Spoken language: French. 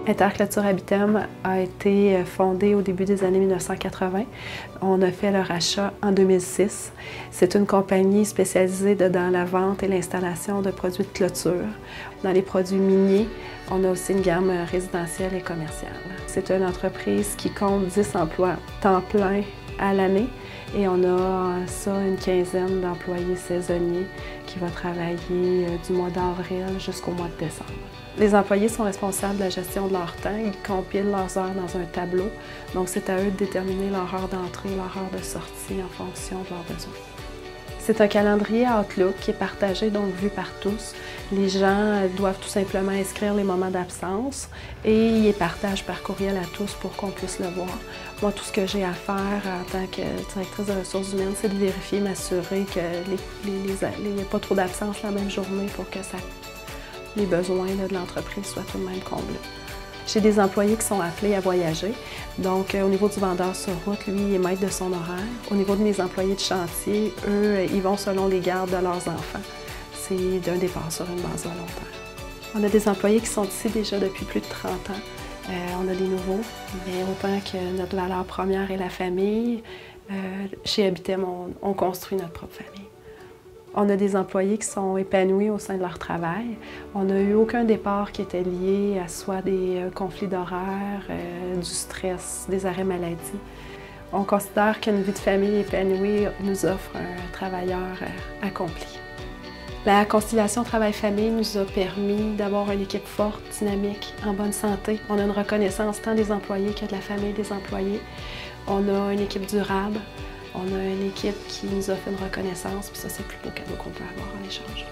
Interclôture Habitem a été fondée au début des années 1980. On a fait le rachat en 2006. C'est une compagnie spécialisée dans la vente et l'installation de produits de clôture. Dans les produits miniers, on a aussi une gamme résidentielle et commerciale. C'est une entreprise qui compte 10 emplois temps plein à l'année et on a une quinzaine d'employés saisonniers qui vont travailler du mois d'avril jusqu'au mois de décembre. Les employés sont responsables de la gestion de leur temps. Ils compilent leurs heures dans un tableau. Donc, c'est à eux de déterminer leur heure d'entrée, leur heure de sortie en fonction de leurs besoins. C'est un calendrier Outlook qui est partagé, donc vu par tous. Les gens doivent tout simplement inscrire les moments d'absence et ils les partagent par courriel à tous pour qu'on puisse le voir. Moi, tout ce que j'ai à faire en tant que directrice de ressources humaines, c'est de vérifier, m'assurer qu'il n'y ait pas trop d'absence la même journée pour que les besoins de l'entreprise soient tout de même comblés. J'ai des employés qui sont appelés à voyager. Donc, au niveau du vendeur sur route, lui, il est maître de son horaire. Au niveau de mes employés de chantier, eux, ils vont selon les gardes de leurs enfants. C'est d'un départ sur une base volontaire. On a des employés qui sont ici déjà depuis plus de 30 ans. On a des nouveaux, mais autant que notre valeur première est la famille, chez Habitem, on construit notre propre famille. On a des employés qui sont épanouis au sein de leur travail. On n'a eu aucun départ qui était lié à soit des conflits d'horaire, du stress, des arrêts maladie. On considère qu'une vie de famille épanouie nous offre un travailleur accompli. La conciliation travail-famille nous a permis d'avoir une équipe forte, dynamique, en bonne santé. On a une reconnaissance tant des employés que de la famille des employés. On a une équipe durable. On a une équipe qui nous offre une reconnaissance, puis ça, c'est le plus beau cadeau qu'on peut avoir en échange.